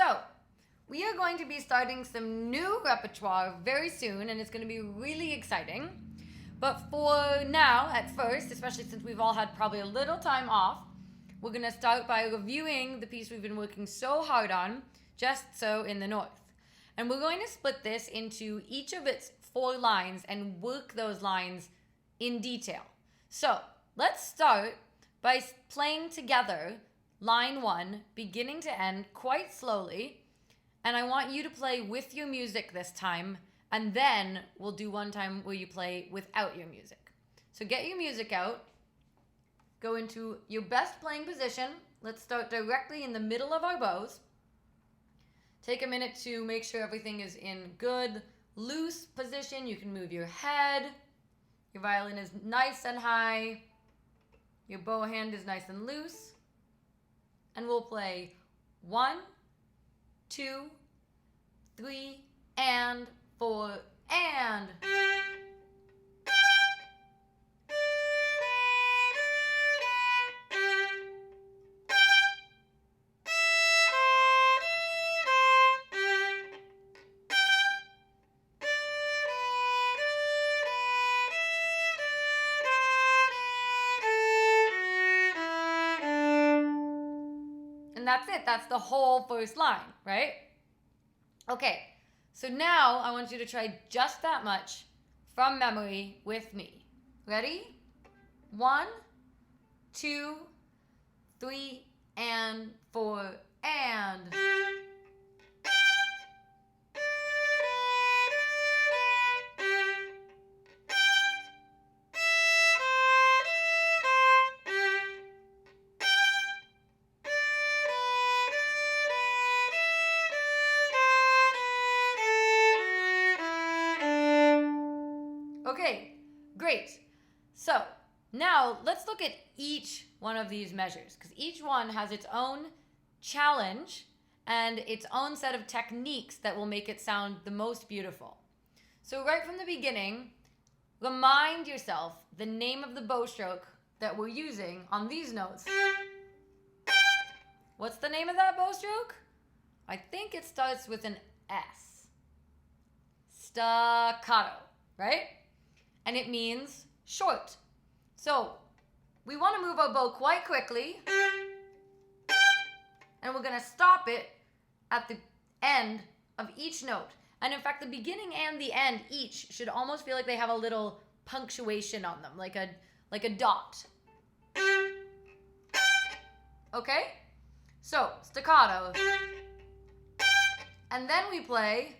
So, we are going to be starting some new repertoire very soon, and it's going to be really exciting. But for now, at first, especially since we've all had probably a little time off, we're going to start by reviewing the piece we've been working so hard on, Just So in the North. And we're going to split this into each of its 4 lines and work those lines in detail. So, let's start by playing together line 1, beginning to end, quite slowly. And I want you to play with your music this time, and then we'll do one time where you play without your music. So get your music out, go into your best playing position. Let's start directly in the middle of our bows. Take a minute to make sure everything is in good, loose position. You can move your head. Your violin is nice and high. Your bow hand is nice and loose. And we'll play 1, 2, 3, and 4, and. And that's it. That's the whole first line, right? Okay, so now I want you to try just that much from memory with me. Ready? 1, 2, 3, and 4, and. Okay, great. So now let's look at each one of these measures, because each one has its own challenge and its own set of techniques that will make it sound the most beautiful. So right from the beginning, remind yourself the name of the bow stroke that we're using on these notes. What's the name of that bow stroke? I think it starts with an S. Staccato, right? And it means short. So we want to move our bow quite quickly, and we're going to stop it at the end of each note. And in fact, the beginning and the end each should almost feel like they have a little punctuation on them, like a dot. Okay? So, staccato. And then we play.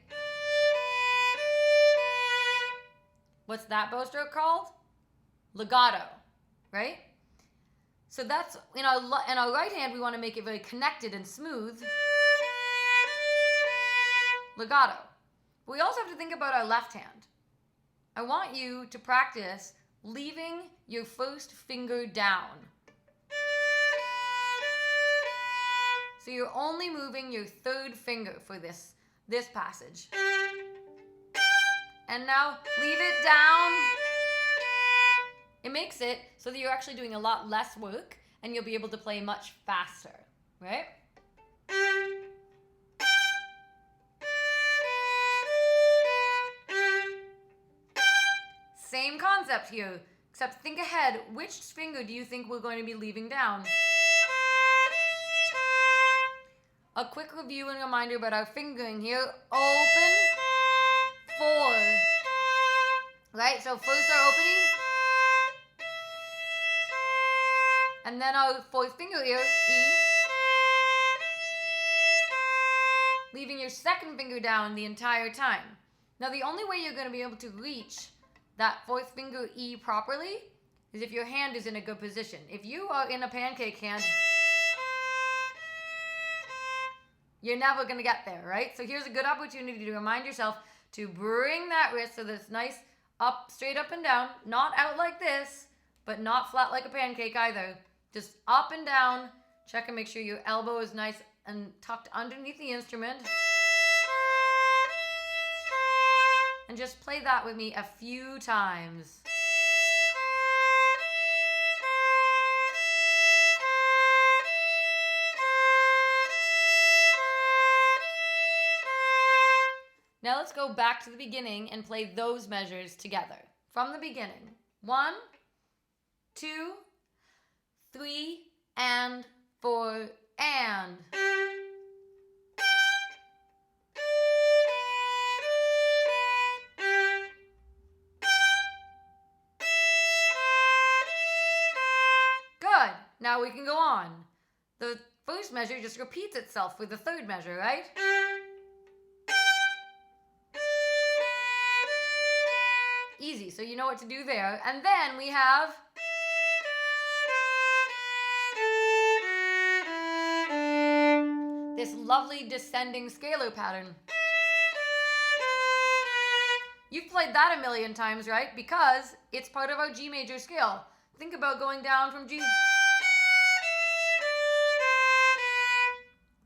What's that bow stroke called? Legato, right? So that's, in our right hand, we want to make it very connected and smooth. Legato. But we also have to think about our left hand. I want you to practice leaving your first finger down. So you're only moving your third finger for this passage. And now leave it down. It makes it so that you're actually doing a lot less work and you'll be able to play much faster, right? Same concept here, except think ahead. Which finger do you think we're going to be leaving down? A quick review and reminder about our fingering here. Open. 4. Right, so first our opening. And then our 4th finger here, E. Leaving your 2nd finger down the entire time. Now the only way you're going to be able to reach that 4th finger E properly is if your hand is in a good position. If you are in a pancake hand, you're never going to get there, right? So here's a good opportunity to remind yourself to bring that wrist so that it's nice up, straight up and down. Not out like this, but not flat like a pancake either. Just up and down. Check and make sure your elbow is nice and tucked underneath the instrument. And just play that with me a few times. Now let's go back to the beginning and play those measures together. From the beginning. 1, 2, 3, and 4, and. Good. Now we can go on. The first measure just repeats itself with the third measure, right? Easy, so you know what to do there. And then we have this lovely descending scalar pattern. You've played that a million times, right? Because it's part of our G major scale. Think about going down from G.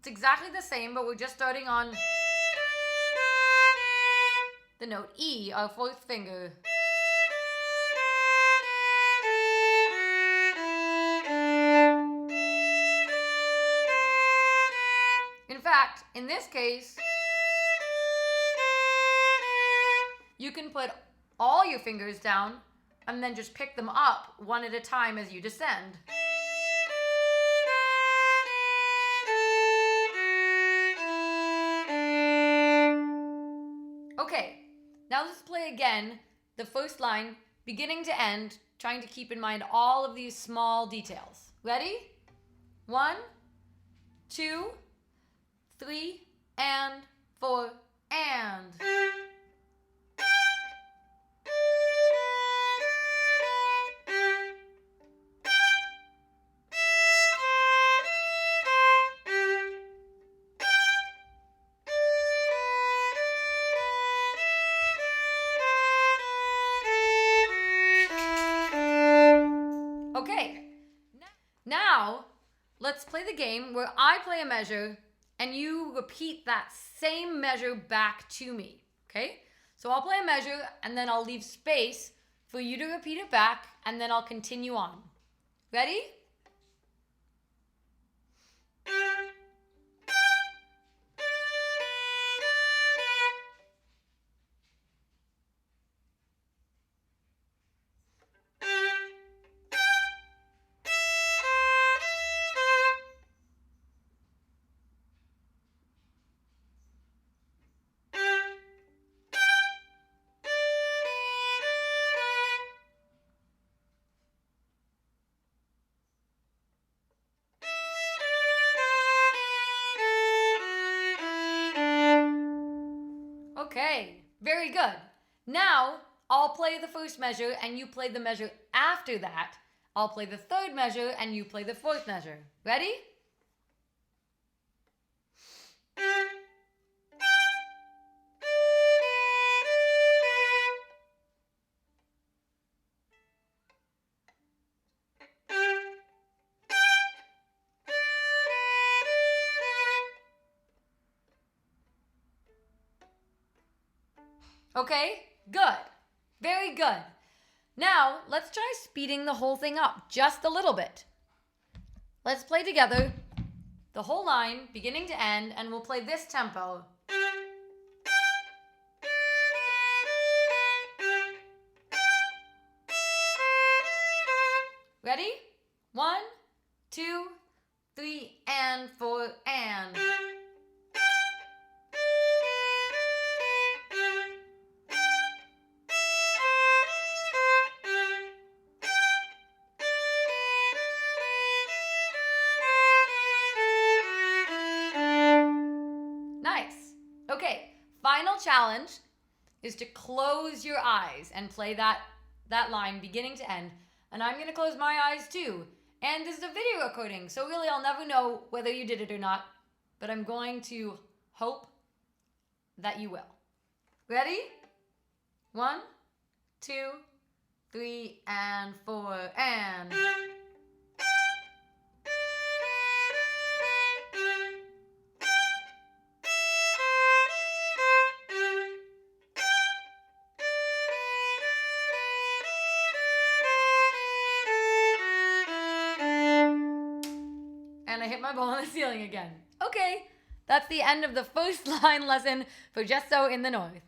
It's exactly the same, but we're just starting on the note E, our fourth finger. In fact, in this case, you can put all your fingers down and then just pick them up one at a time as you descend. Okay, now let's play again the first line, beginning to end, trying to keep in mind all of these small details. Ready? 1, 2, 3, and 4, and. Okay, now let's play the game where I play a measure and you repeat that same measure back to me, okay? So I'll play a measure and then I'll leave space for you to repeat it back and then I'll continue on. Ready? Okay, very good. Now, I'll play the first measure and you play the measure after that. I'll play the third measure and you play the fourth measure. Ready? Okay, good. Very good. Now, let's try speeding the whole thing up just a little bit. Let's play together the whole line, beginning to end, and we'll play this tempo. Ready? 1, 2, 3, and 4, and. Okay, final challenge is to close your eyes and play that line beginning to end. And I'm going to close my eyes too. And this is a video recording, so really I'll never know whether you did it or not. But I'm going to hope that you will. Ready? 1, 2, 3, and 4, and. And I hit my ball on the ceiling again. Okay, That's the end of the first line lesson for Just So in the North.